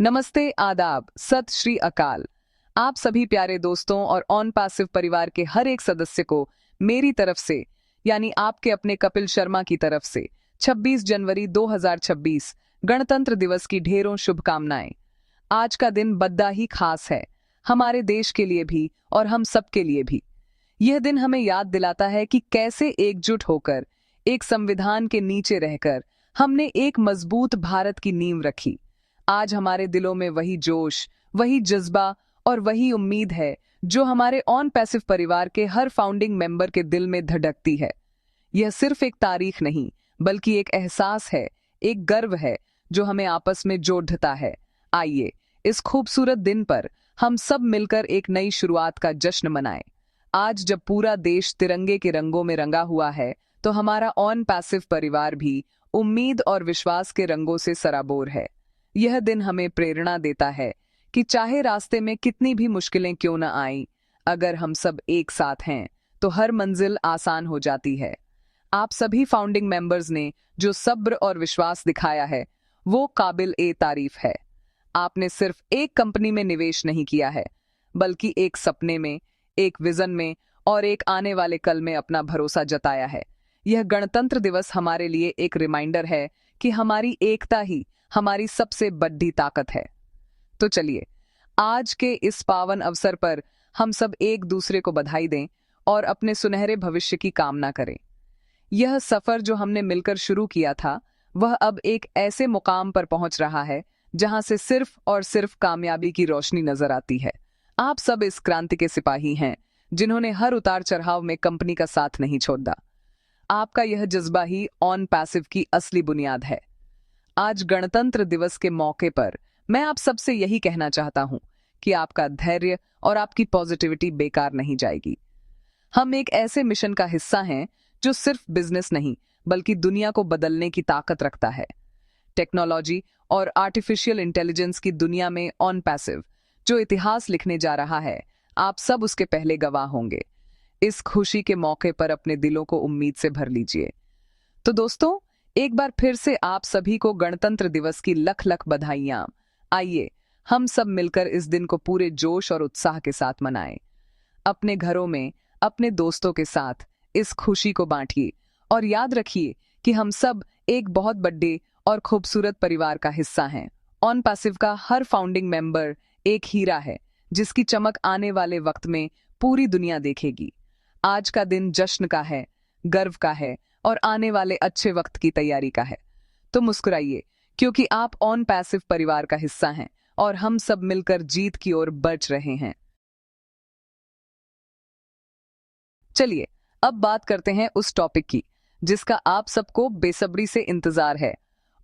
नमस्ते, आदाब, सत श्री अकाल। आप सभी प्यारे दोस्तों और ऑन पैसिव परिवार के हर एक सदस्य को मेरी तरफ से, यानी आपके अपने कपिल शर्मा की तरफ से 26 जनवरी 2026 गणतंत्र दिवस की ढेरों शुभकामनाएं। आज का दिन बद्दा ही खास है, हमारे देश के लिए भी और हम सबके लिए भी। यह दिन हमें याद दिलाता है कि कैसे एकजुट होकर, एक संविधान के नीचे रहकर हमने एक मजबूत भारत की नींव रखी। आज हमारे दिलों में वही जोश, वही जज्बा और वही उम्मीद है जो हमारे ऑन पैसिव परिवार के हर फाउंडिंग मेंबर के दिल में धड़कती है। यह सिर्फ एक तारीख नहीं, बल्कि एक एहसास है, एक गर्व है जो हमें आपस में जोड़ता है। आइए, इस खूबसूरत दिन पर हम सब मिलकर एक नई शुरुआत का जश्न मनाएं। आज जब पूरा देश तिरंगे के रंगों में रंगा हुआ है, तो हमारा ऑन पैसिव परिवार भी उम्मीद और विश्वास के रंगों से सराबोर है। यह दिन हमें प्रेरणा देता है कि चाहे रास्ते में कितनी भी मुश्किलें क्यों न आईं, अगर हम सब एक साथ हैं तो हर मंजिल आसान हो जाती है। आप सभी फाउंडिंग मेंबर्स ने जो सब्र और विश्वास दिखाया है, वो काबिल ए तारीफ है। आपने सिर्फ एक कंपनी में निवेश नहीं किया है, बल्कि एक सपने में, एक विजन में और एक आने वाले कल में अपना भरोसा जताया है। यह गणतंत्र दिवस हमारे लिए एक रिमाइंडर है कि हमारी एकता ही हमारी सबसे बड़ी ताकत है। तो चलिए, आज के इस पावन अवसर पर हम सब एक दूसरे को बधाई दें और अपने सुनहरे भविष्य की कामना करें। यह सफर जो हमने मिलकर शुरू किया था, वह अब एक ऐसे मुकाम पर पहुंच रहा है जहां से सिर्फ और सिर्फ कामयाबी की रोशनी नजर आती है। आप सब इस क्रांति के सिपाही हैं, जिन्होंने हर उतार चढ़ाव में कंपनी का साथ नहीं छोड़ा। आपका यह जज्बा ही ऑन पैसिव की असली बुनियाद है। आज गणतंत्र दिवस के मौके पर मैं आप सबसे यही कहना चाहता हूं कि आपका धैर्य और आपकी पॉजिटिविटी बेकार नहीं जाएगी। हम एक ऐसे मिशन का हिस्सा हैं जो सिर्फ बिजनेस नहीं, बल्कि दुनिया को बदलने की ताकत रखता है। टेक्नोलॉजी और आर्टिफिशियल इंटेलिजेंस की दुनिया में ऑन पैसिव जो इतिहास लिखने जा रहा है, आप सब उसके पहले गवाह होंगे। इस खुशी के मौके पर अपने दिलों को उम्मीद से भर लीजिए। तो दोस्तों, एक बार फिर से आप सभी को गणतंत्र दिवस की लख लख बधाइयां। आइए, हम सब मिलकर इस दिन को पूरे जोश और उत्साह के साथ मनाएं। अपने घरों में, अपने दोस्तों के साथ इस खुशी को बांटिए और याद रखिए कि हम सब एक बहुत बड़े और खूबसूरत परिवार का हिस्सा हैं। ऑन पैसिव का हर फाउंडिंग मेंबर एक हीरा है, जिसकी चमक आने वाले वक्त में पूरी दुनिया देखेगी। आज का दिन जश्न का है, गर्व का है और आने वाले अच्छे वक्त की तैयारी का है। तो मुस्कुराइए, क्योंकि आप ऑन पैसिव परिवार का हिस्सा हैं और हम सब मिलकर जीत की ओर बढ़ रहे हैं। चलिए, अब बात करते हैं उस टॉपिक की जिसका आप सबको बेसब्री से इंतजार है,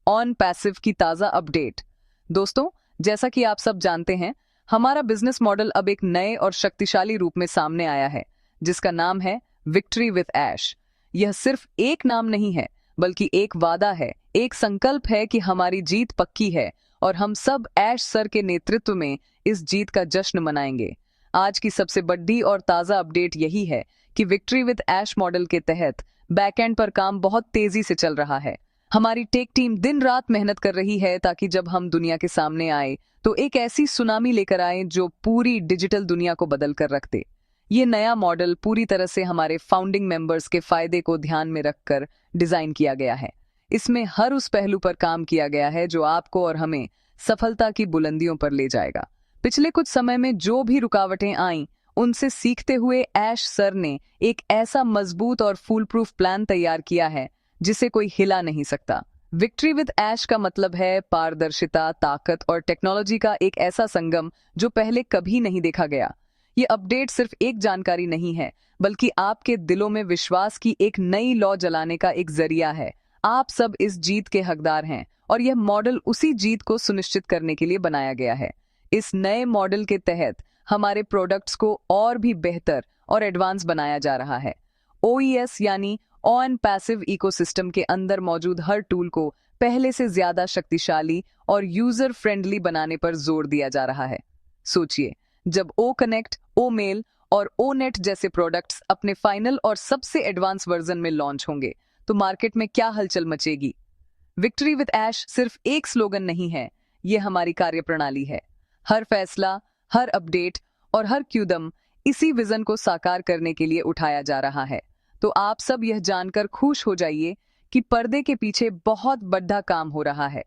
ऑन पैसिव की ताजा अपडेट। दोस्तों, जैसा कि आप सब जानते हैं, हमारा बिजनेस मॉडल अब एक नए और शक्तिशाली रूप में सामने आया है, जिसका नाम है विक्ट्री विद ऐश। यह सिर्फ एक नाम नहीं है, बल्कि एक वादा है, एक संकल्प है कि हमारी जीत पक्की है और हम सब ऐश सर के नेतृत्व में इस जीत का जश्न मनाएंगे। आज की सबसे बड़ी और ताजा अपडेट यही है कि विक्ट्री विद ऐश मॉडल के तहत बैकएंड पर काम बहुत तेजी से चल रहा है। हमारी टेक टीम दिन रात मेहनत कर रही है ताकि जब हम दुनिया के सामने आए तो एक ऐसी सुनामी लेकर आए जो पूरी डिजिटल दुनिया को बदल कर रख दे। ये नया मॉडल पूरी तरह से हमारे फाउंडिंग मेंबर्स के फायदे को ध्यान में रखकर डिजाइन किया गया है। इसमें हर उस पहलू पर काम किया गया है जो आपको और हमें सफलता की बुलंदियों पर ले जाएगा। पिछले कुछ समय में जो भी रुकावटें आईं, उनसे सीखते हुए ऐश सर ने एक ऐसा मजबूत और फूल प्रूफ प्लान तैयार किया है जिसे कोई हिला नहीं सकता। विक्ट्री विद ऐश का मतलब है पारदर्शिता, ताकत और टेक्नोलॉजी का एक ऐसा संगम जो पहले कभी नहीं देखा गया। ये अपडेट सिर्फ एक जानकारी नहीं है, बल्कि आपके दिलों में विश्वास की एक नई लौ जलाने का एक जरिया है। आप सब इस जीत के हकदार हैं और यह मॉडल उसी जीत को सुनिश्चित करने के लिए बनाया गया है। इस नए मॉडल के तहत हमारे प्रोडक्ट्स को और भी बेहतर और एडवांस बनाया जा रहा है। OES यानी ऑन पैसिव इकोसिस्टम के अंदर मौजूद हर टूल को पहले से ज्यादा शक्तिशाली और यूजर फ्रेंडली बनाने पर जोर दिया जा रहा है। सोचिए, जब ओ कनेक्ट, ओ मेल और ओ नेट जैसे प्रोडक्ट्स अपने फाइनल और सबसे एडवांस वर्जन में लॉन्च होंगे, तो मार्केट में क्या हलचल मचेगी। विक्ट्री विद ऐश सिर्फ एक स्लोगन नहीं है, ये हमारी कार्यप्रणाली है। हर फैसला, हर अपडेट और हर कदम इसी विजन को साकार करने के लिए उठाया जा रहा है। तो आप सब यह जानकर खुश हो जाइए कि पर्दे के पीछे बहुत बड़ा काम हो रहा है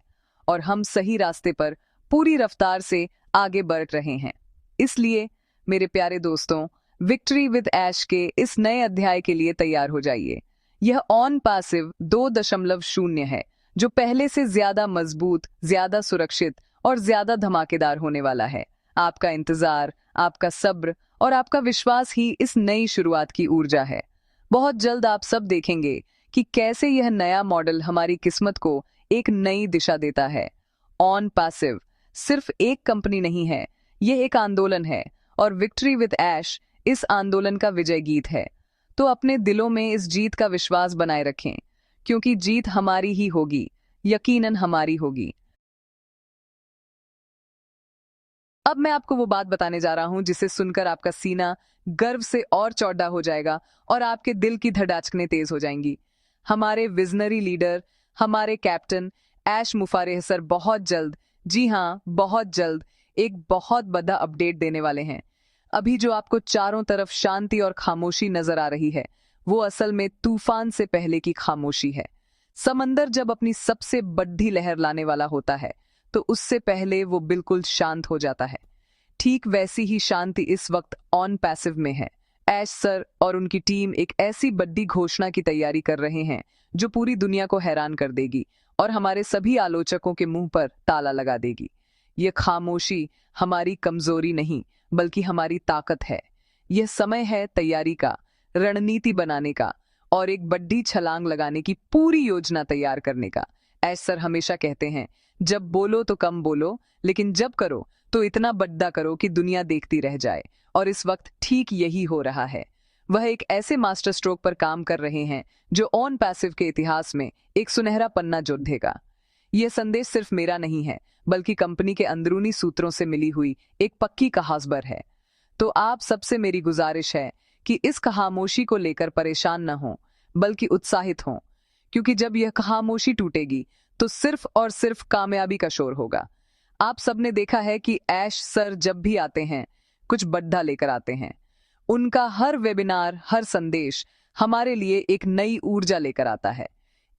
और हम सही रास्ते पर पूरी रफ्तार से आगे बढ़ रहे हैं। इसलिए मेरे प्यारे दोस्तों, विक्ट्री विद ऐश के इस नए अध्याय के लिए तैयार हो जाइए। यह ऑन पैसिव 2.0 है, जो पहले से ज्यादा मजबूत, ज्यादा सुरक्षित और ज्यादा धमाकेदार होने वाला है। आपका इंतजार, आपका सब्र और आपका विश्वास ही इस नई शुरुआत की ऊर्जा है। बहुत जल्द आप सब देखेंगे कि कैसे यह नया मॉडल हमारी किस्मत को एक नई दिशा देता है। ऑन पैसिव सिर्फ एक कंपनी नहीं है, यह एक आंदोलन है और विक्ट्री विद ऐश इस आंदोलन का विजय गीत है। तो अपने दिलों में इस जीत का विश्वास बनाए रखें, क्योंकि जीत हमारी ही होगी, यकीनन हमारी होगी। अब मैं आपको वो बात बताने जा रहा हूं जिसे सुनकर आपका सीना गर्व से और चौड़ा हो जाएगा और आपके दिल की धड़ाकनें तेज हो जाएंगी। हमारे विजनरी लीडर, हमारे कैप्टन ऐश मुफारेह सर बहुत जल्द, जी हाँ बहुत जल्द, एक बहुत बड़ा अपडेट देने वाले हैं। अभी जो आपको चारों तरफ शांति और खामोशी नजर आ रही है, वो असल में तूफान से पहले की खामोशी है। समंदर जब अपनी सबसे बड़ी लहर लाने वाला होता है, तो उससे पहले वो बिल्कुल शांत हो जाता है। ठीक वैसी ही शांति इस वक्त ऑन पैसिव में है। ऐश सर और उनकी टीम एक ऐसी बड़ी घोषणा की तैयारी कर रहे हैं जो पूरी दुनिया को हैरान कर देगी और हमारे सभी आलोचकों के मुंह पर ताला लगा देगी। ये खामोशी हमारी कमजोरी नहीं, बल्कि हमारी ताकत है। यह समय है तैयारी का, रणनीति बनाने का और एक बड़ी छलांग लगाने की पूरी योजना तैयार करने का। ऐश सर हमेशा कहते हैं, जब बोलो तो कम बोलो, लेकिन जब करो तो इतना बड़ा करो कि दुनिया देखती रह जाए। और इस वक्त ठीक यही हो रहा है। वह एक ऐसे मास्टर स्ट्रोक पर काम कर रहे हैं जो ऑन पैसिव के इतिहास में एक सुनहरा पन्ना जोड़ देगा। यह संदेश सिर्फ मेरा नहीं है, बल्कि कंपनी के अंदरूनी सूत्रों से मिली हुई एक पक्की कहासबर है। तो आप सबसे मेरी गुजारिश है कि इस खामोशी को लेकर परेशान न हो, बल्कि उत्साहित हों, क्योंकि जब यह खामोशी टूटेगी तो सिर्फ और सिर्फ कामयाबी का शोर होगा। आप सबने देखा है कि ऐश सर जब भी आते हैं, कुछ बड़ा लेकर आते हैं। उनका हर वेबिनार, हर संदेश हमारे लिए एक नई ऊर्जा लेकर आता है।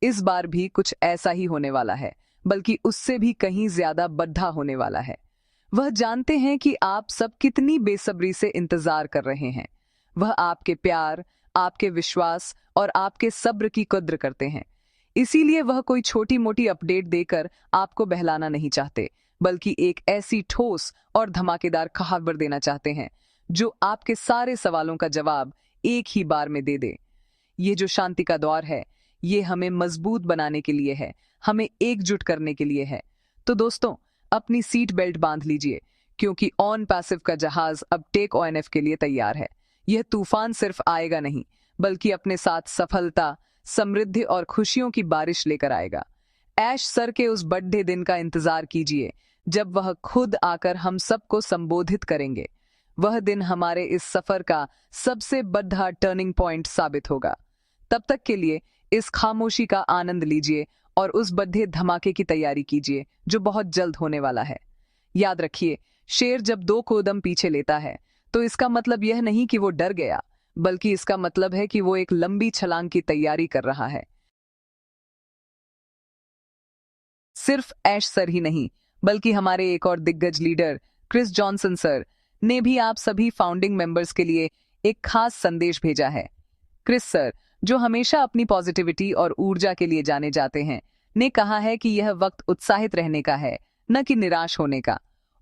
इस बार भी कुछ ऐसा ही होने वाला है, बल्कि उससे भी कहीं ज्यादा बड़ा होने वाला है। वह जानते हैं कि आप सब कितनी बेसब्री से इंतजार कर रहे हैं। वह आपके प्यार, आपके विश्वास और आपके सब्र की कद्र करते हैं। इसीलिए वह कोई छोटी मोटी अपडेट देकर आपको बहलाना नहीं चाहते, बल्कि एक ऐसी ठोस और धमाकेदार खबर देना चाहते हैं जो आपके सारे सवालों का जवाब एक ही बार में दे दे। ये जो शांति का दौर है, ये हमें मजबूत बनाने के लिए है, हमें एकजुट करने के लिए है। तो दोस्तों, अपनी सीट बेल्ट बांध लीजिए, क्योंकि ऑन पैसिव का जहाज अब टेक ONF के लिए तैयार है। यह तूफान सिर्फ आएगा नहीं, बल्कि अपने साथ सफलता, समृद्धि और खुशियों की बारिश लेकर आएगा। ऐश सर के उस बड़े दिन का इंतजार कीजिए, जब वह खुद आकर हम सबको संबोधित करेंगे। वह दिन हमारे इस सफर का सबसे बड़ा टर्निंग पॉइंट साबित होगा। तब तक के लिए इस खामोशी का आनंद लीजिए और उस बड़े धमाके की तैयारी कीजिए जो बहुत जल्द होने वाला है। याद रखिए, शेर जब 2 कदम पीछे लेता है, तो इसका मतलब यह नहीं कि वो डर गया, बल्कि इसका मतलब है कि वो एक लंबी छलांग की तैयारी कर रहा है। सिर्फ ऐश सर ही नहीं, बल्कि हमारे एक और दिग्गज लीडर क्रिस जॉनसन सर ने भी आप सभी फाउंडिंग मेंबर्स के लिए एक खास संदेश भेजा है। क्रिस सर, जो हमेशा अपनी पॉजिटिविटी और ऊर्जा के लिए जाने जाते हैं, ने कहा है कि यह वक्त उत्साहित रहने का है, न कि निराश होने का।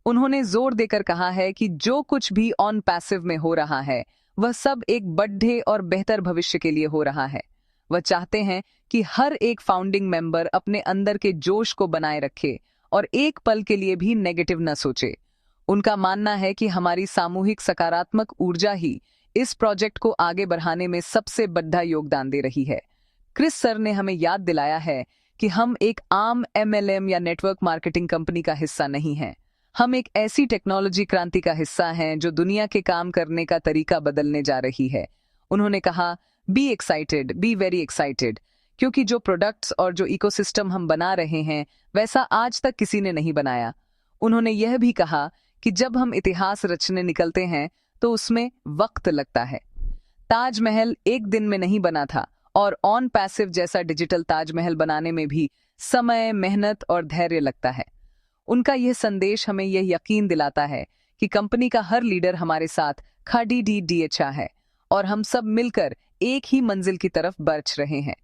उन्होंने जोर देकर कहा है कि जो कुछ भी ऑन पैसिव में हो रहा है, वह सब एक बड़े और बेहतर भविष्य के लिए हो रहा है। वह चाहते हैं कि हर एक फाउंडिंग मेंबर अपने अंदर के जोश को बनाए रखे और एक पल के लिए भी नेगेटिव न सोचे। उनका मानना है कि हमारी सामूहिक सकारात्मक ऊर्जा ही इस प्रोजेक्ट को आगे बढ़ाने में सबसे बड़ा योगदान दे रही है। क्रिस सर ने हमें याद दिलाया है कि हम एक आम MLM या नेटवर्क मार्केटिंग कंपनी का हिस्सा नहीं हैं। हम एक ऐसी टेक्नोलॉजी क्रांति का हिस्सा हैं जो दुनिया के काम करने का तरीका बदलने जा रही है। उन्होंने कहा, be excited, be very excited, क्योंकि जो प्रोडक्ट्स और जो इकोसिस्टम हम बना रहे हैं, वैसा आज तक किसी ने नहीं बनाया। उन्होंने यह भी कहा कि जब हम इतिहास रचने निकलते हैं तो उसमें वक्त लगता है। ताजमहल एक दिन में नहीं बना था और ऑन पैसिव जैसा डिजिटल ताजमहल बनाने में भी समय, मेहनत और धैर्य लगता है। उनका यह संदेश हमें यह यकीन दिलाता है कि कंपनी का हर लीडर हमारे साथ खड़ी डीएचआ है और हम सब मिलकर एक ही मंजिल की तरफ बढ़ रहे हैं।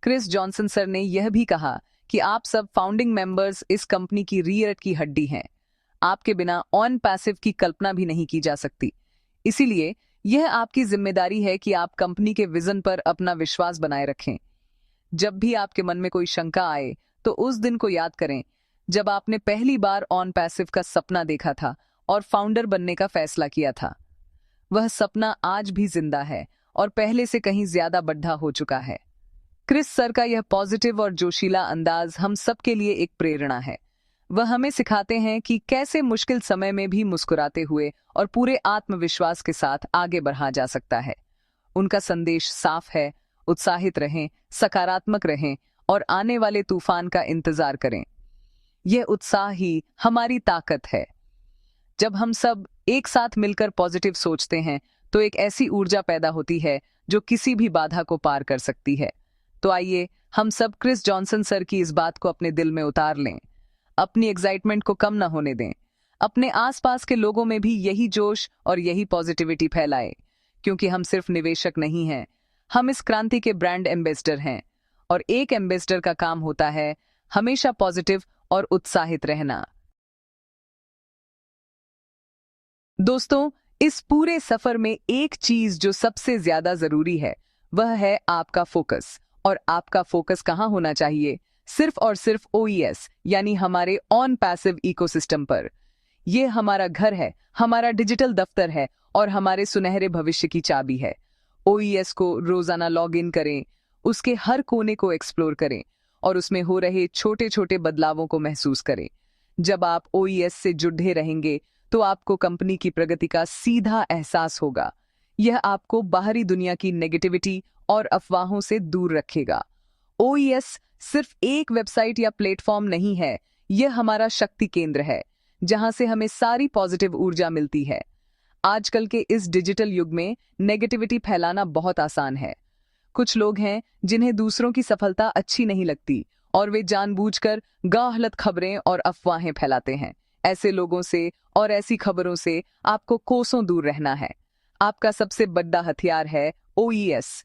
क्रिस जॉनसन सर ने यह भी कहा कि आप सब फाउंडिंग मेंबर्स इस कंपनी की रीढ़ की हड्डी हैं। आपके बिना ऑन पैसिव की कल्पना भी नहीं की जा सकती। इसीलिए यह आपकी जिम्मेदारी है कि आप कंपनी के विजन पर अपना विश्वास बनाए रखें। जब भी आपके मन में कोई शंका आए तो उस दिन को याद करें जब आपने पहली बार ऑन पैसिव का सपना देखा था और फाउंडर बनने का फैसला किया था। वह सपना आज भी जिंदा है और पहले से कहीं ज्यादा बढ़ा हो चुका है। क्रिस सर का यह पॉजिटिव और जोशीला अंदाज हम सबके लिए एक प्रेरणा है। वह हमें सिखाते हैं कि कैसे मुश्किल समय में भी मुस्कुराते हुए और पूरे आत्मविश्वास के साथ आगे बढ़ा जा सकता है। उनका संदेश साफ है, उत्साहित रहें, सकारात्मक रहें और आने वाले तूफान का इंतजार करें। यह उत्साह ही हमारी ताकत है। जब हम सब एक साथ मिलकर पॉजिटिव सोचते हैं तो एक ऐसी ऊर्जा पैदा होती है जो किसी भी बाधा को पार कर सकती है। तो आइए हम सब क्रिस जॉनसन सर की इस बात को अपने दिल में उतार लें, अपनी एक्साइटमेंट को कम ना होने दें, अपने आसपास के लोगों में भी यही जोश और यही पॉजिटिविटी फैलाएं, क्योंकि हम सिर्फ निवेशक नहीं हैं, हम इस क्रांति के ब्रांड एम्बेसडर हैं और एक एम्बेसडर का काम होता है हमेशा पॉजिटिव और उत्साहित रहना। दोस्तों, इस पूरे सफर में एक चीज जो सबसे ज्यादा जरूरी है वह है आपका फोकस। और आपका फोकस कहां होना चाहिए? सिर्फ और सिर्फ ओईएस यानी हमारे ऑन पैसिव इकोसिस्टम पर। यह हमारा घर है, हमारा डिजिटल दफ्तर है और हमारे सुनहरे भविष्य की चाबी है। ओईएस को रोजाना लॉग इन करें, उसके हर कोने को एक्सप्लोर करें और उसमें हो रहे छोटे छोटे बदलावों को महसूस करें। जब आप ओईएस से जुड़े रहेंगे तो आपको कंपनी की प्रगति का सीधा एहसास होगा। यह आपको बाहरी दुनिया की नेगेटिविटी और अफवाहों से दूर रखेगा। ओईएस सिर्फ एक वेबसाइट या प्लेटफॉर्म नहीं है, यह हमारा शक्ति केंद्र है जहां से हमें सारी पॉजिटिव ऊर्जा मिलती है। आजकल के इस डिजिटल युग में नेगेटिविटी फैलाना बहुत आसान है। कुछ लोग हैं जिन्हें दूसरों की सफलता अच्छी नहीं लगती और वे जानबूझकर गलत खबरें और अफवाहें फैलाते हैं। ऐसे लोगों से और ऐसी खबरों से आपको कोसों दूर रहना है। आपका सबसे बड़ा हथियार है ओईएस।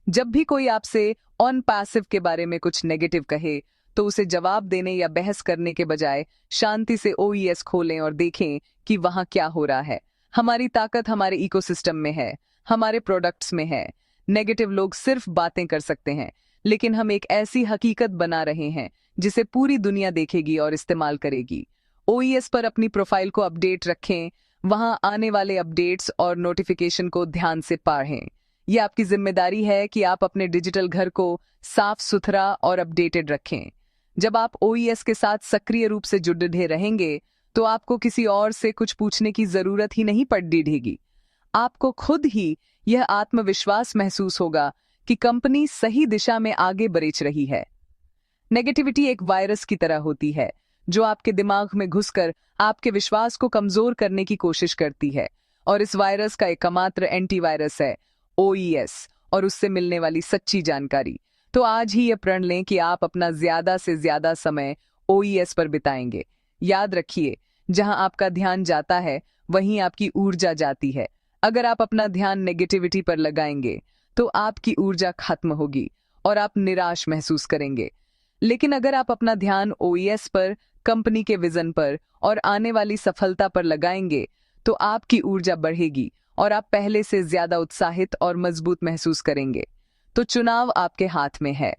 जब भी कोई आपसे ऑन पैसिव के बारे में कुछ नेगेटिव कहे तो उसे जवाब देने या बहस करने के बजाय शांति से ओईएस खोलें और देखें कि वहां क्या हो रहा है। हमारी ताकत हमारे इकोसिस्टम में है, हमारे प्रोडक्ट्स में है। नेगेटिव लोग सिर्फ बातें कर सकते हैं, लेकिन हम एक ऐसी हकीकत बना रहे हैं जिसे पूरी दुनिया देखेगी और इस्तेमाल करेगी। ओईएस पर अपनी प्रोफाइल को अपडेट रखें, वहां आने वाले अपडेट्स और नोटिफिकेशन को ध्यान से पढ़ें। यह आपकी जिम्मेदारी है कि आप अपने डिजिटल घर को साफ सुथरा और अपडेटेड रखें। जब आप ओईएस के साथ सक्रिय रूप से जुड़े रहेंगे तो आपको किसी और से कुछ पूछने की जरूरत ही नहीं पड़ेगी। आपको खुद ही यह आत्मविश्वास महसूस होगा कि कंपनी सही दिशा में आगे बढ़ रही है। नेगेटिविटी एक वायरस की तरह होती है जो आपके दिमाग में घुसकर आपके विश्वास को कमजोर करने की कोशिश करती है, और इस वायरस का एकमात्र एंटीवायरस है ओईएस और उससे मिलने वाली सच्ची जानकारी। तो आज ही ये प्रण लें कि आप अपना ज्यादा से ज्यादा समय ओईएस पर बिताएंगे। याद रखिए, जहां आपका ध्यान जाता है वहीं आपकी ऊर्जा जाती है। अगर आप अपना ध्यान नेगेटिविटी पर लगाएंगे तो आपकी ऊर्जा खत्म होगी और आप निराश महसूस करेंगे। लेकिन अगर आप अपना ध्यान ओईएस पर, कंपनी के विजन पर और आने वाली सफलता पर लगाएंगे तो आपकी ऊर्जा बढ़ेगी और आप पहले से ज्यादा उत्साहित और मजबूत महसूस करेंगे। तो चुनाव आपके हाथ में है।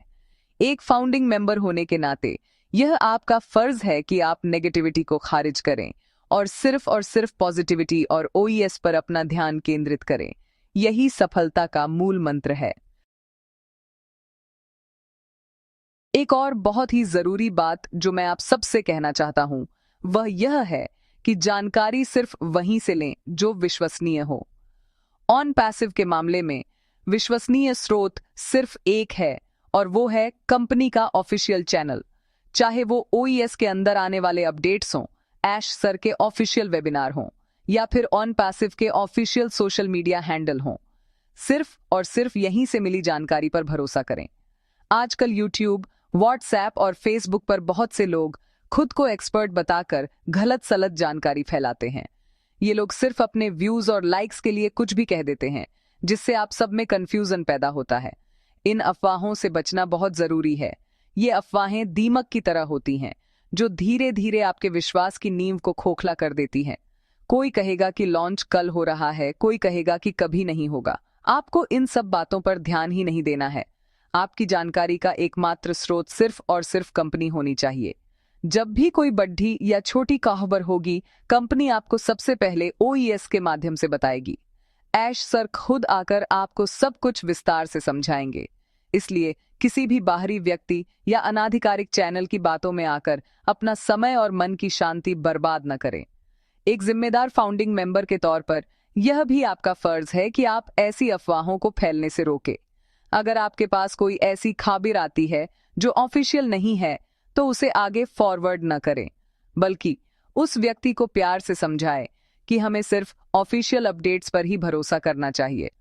एक फाउंडिंग मेंबर होने के नाते यह आपका फर्ज है कि आप नेगेटिविटी को खारिज करें और सिर्फ पॉजिटिविटी और ओईएस पर अपना ध्यान केंद्रित करें। यही सफलता का मूल मंत्र है। एक और बहुत ही जरूरी बात जो मैं आप सबसे कहना चाहता हूं वह यह है कि जानकारी सिर्फ वहीं से लें जो विश्वसनीय हो। ऑन पैसिव के मामले में विश्वसनीय स्रोत सिर्फ एक है और वो है कंपनी का ऑफिशियल चैनल। चाहे वो ओईएस के अंदर आने वाले अपडेट्स हों, ऐश सर के ऑफिशियल वेबिनार हों या फिर ऑन पैसिव के ऑफिशियल सोशल मीडिया हैंडल हों, सिर्फ और सिर्फ यहीं से मिली जानकारी पर भरोसा करें। आजकल यूट्यूब, व्हाट्सएप और फेसबुक पर बहुत से लोग खुद को एक्सपर्ट बताकर गलत सलत जानकारी फैलाते हैं। ये लोग सिर्फ अपने व्यूज और लाइक्स के लिए कुछ भी कह देते हैं, जिससे आप सब में कंफ्यूजन पैदा होता है। इन अफवाहों से बचना बहुत जरूरी है। ये अफवाहें दीमक की तरह होती हैं, जो धीरे धीरे आपके विश्वास की नींव को खोखला कर देती हैं। कोई कहेगा कि लॉन्च कल हो रहा है, कोई कहेगा कि कभी नहीं होगा। आपको इन सब बातों पर ध्यान ही नहीं देना है। आपकी जानकारी का एकमात्र स्रोत सिर्फ और सिर्फ कंपनी होनी चाहिए। जब भी कोई बड़ी या छोटी खबर होगी, कंपनी आपको सबसे पहले OES के माध्यम से बताएगी। ऐश सर खुद आकर आपको सब कुछ विस्तार से समझाएंगे। इसलिए किसी भी बाहरी व्यक्ति या अनाधिकारिक चैनल की बातों में आकर अपना समय और मन की शांति बर्बाद न करें। एक जिम्मेदार फाउंडिंग मेंबर के तौर पर यह भी आपका फर्ज है कि आप ऐसी अफवाहों को फैलने से रोकें। अगर आपके पास कोई ऐसी खबर आती है जो ऑफिशियल नहीं है, तो उसे आगे फॉरवर्ड न करें, बल्कि उस व्यक्ति को प्यार से समझाएं कि हमें सिर्फ ऑफिशियल अपडेट्स पर ही भरोसा करना चाहिए।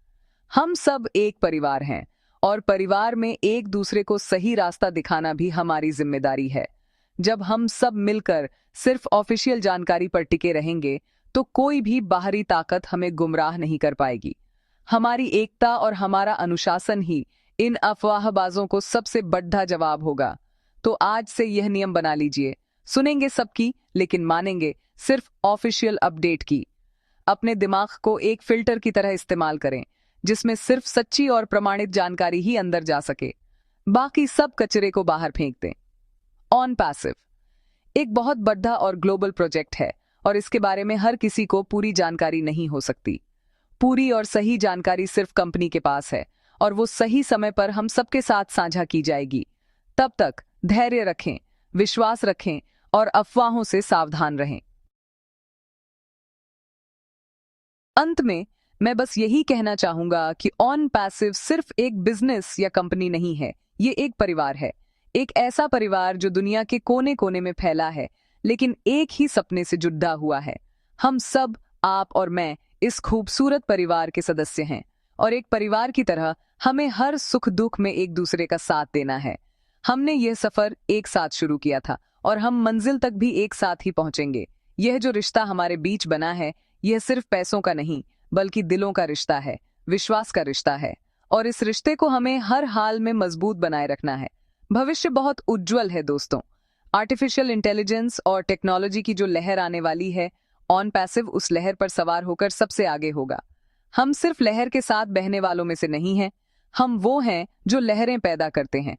हम सब एक परिवार हैं और परिवार में एक दूसरे को सही रास्ता दिखाना भी हमारी जिम्मेदारी है। जब हम सब मिलकर सिर्फ ऑफिशियल जानकारी पर टिके रहेंगे, तो कोई भी बाहरी ताकत हमें गुमराह नहीं कर पाएगी। हमारी एकता और हमारा अनुशासन ही इन अफवाहबाजों को सबसे बड़ा जवाब होगा। तो आज से यह नियम बना लीजिए, सुनेंगे सबकी, लेकिन मानेंगे सिर्फ ऑफिशियल अपडेट की। अपने दिमाग को एक फिल्टर की तरह इस्तेमाल करें, जिसमें सिर्फ सच्ची और प्रमाणित जानकारी ही अंदर जा सके। बाकी सब कचरे को बाहर फेंक दें। ऑन पैसिव एक बहुत बड़ा और ग्लोबल प्रोजेक्ट है और इसके बारे में हर किसी को पूरी जानकारी नहीं हो सकती। पूरी और सही जानकारी सिर्फ कंपनी के पास है और वो सही समय पर हम सबके साथ साझा की जाएगी। तब तक धैर्य रखें, विश्वास रखें और अफवाहों से सावधान रहें। अंत में मैं बस यही कहना चाहूंगा कि ऑन पैसिव सिर्फ एक बिजनेस या कंपनी नहीं है, ये एक परिवार है। एक ऐसा परिवार जो दुनिया के कोने कोने में फैला है, लेकिन एक ही सपने से जुड़ा हुआ है। हम सब, आप और मैं, इस खूबसूरत परिवार के सदस्य हैं और एक परिवार की तरह हमें हर सुख दुख में एक दूसरे का साथ देना है। हमने यह सफर एक साथ शुरू किया था और हम मंजिल तक भी एक साथ ही पहुंचेंगे। यह जो रिश्ता हमारे बीच बना है, यह सिर्फ पैसों का नहीं, बल्कि दिलों का रिश्ता है, विश्वास का रिश्ता है, और इस रिश्ते को हमें हर हाल में मजबूत बनाए रखना है। भविष्य बहुत उज्जवल है दोस्तों। आर्टिफिशियल इंटेलिजेंस और टेक्नोलॉजी की जो लहर आने वाली है, ऑन पैसिव उस लहर पर सवार होकर सबसे आगे होगा। हम सिर्फ लहर के साथ बहने वालों में से नहीं हैं, हम वो हैं जो लहरें पैदा करते हैं।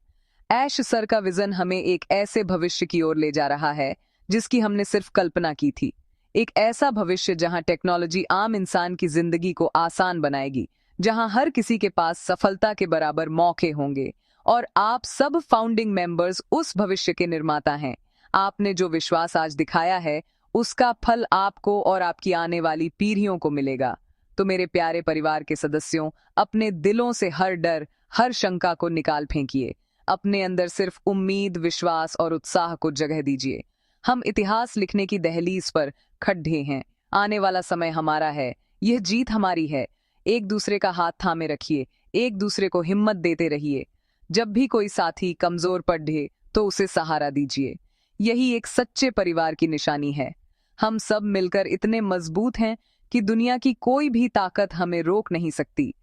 ऐश सर का विजन हमें एक ऐसे भविष्य की ओर ले जा रहा है जिसकी हमने सिर्फ कल्पना की थी। एक ऐसा भविष्य जहां टेक्नोलॉजी आम इंसान की जिंदगी को आसान बनाएगी, जहां हर किसी के पास सफलता के बराबर मौके होंगे, और आप सब फाउंडिंग मेंबर्स उस भविष्य के निर्माता हैं। आपने जो विश्वास आज दिखाया है, उसका फल आपको और आपकी आने वाली पीढ़ियों को मिलेगा। तो मेरे प्यारे परिवार के सदस्यों, अपने दिलों से हर डर, हर शंका को निकाल फेंकिए। अपने अंदर सिर्फ उम्मीद, विश्वास और उत्साह को जगह दीजिए। हम इतिहास लिखने की दहलीज पर खड़े हैं। आने वाला समय हमारा है, यह जीत हमारी है। एक दूसरे का हाथ थामे रखिए, एक दूसरे को हिम्मत देते रहिए। जब भी कोई साथी कमजोर पड़े तो उसे सहारा दीजिए। यही एक सच्चे परिवार की निशानी है। हम सब मिलकर इतने मजबूत हैं कि दुनिया की कोई भी ताकत हमें रोक नहीं सकती।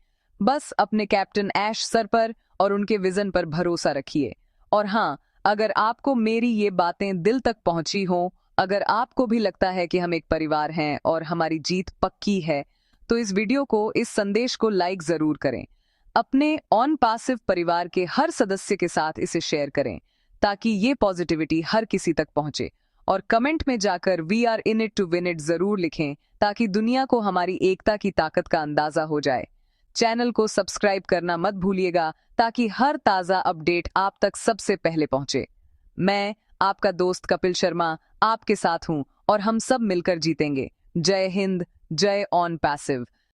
बस अपने कैप्टन ऐश सर पर और उनके विजन पर भरोसा रखिए। और हाँ, अगर आपको मेरी ये बातें दिल तक पहुंची हों, अगर आपको भी लगता है कि हम एक परिवार हैं और हमारी जीत पक्की है, तो इस वीडियो को, इस संदेश को लाइक जरूर करें। अपने ऑन पैसिव परिवार के हर सदस्य के साथ इसे शेयर करें, ताकि ये पॉजिटिविटी हर किसी तक पहुंचे। और कमेंट में जाकर "we are in it to win it" जरूर लिखें, ताकि दुनिया को हमारी एकता की ताकत का अंदाजा हो जाए। चैनल को सब्सक्राइब करना मत भूलिएगा, ताकि हर ताज़ा अपडेट आप तक सबसे पहले पहुंचे। मैं आपका दोस्त कपिल शर्मा आपके साथ हूं और हम सब मिलकर जीतेंगे। जय हिंद, जय ऑन पैसिव।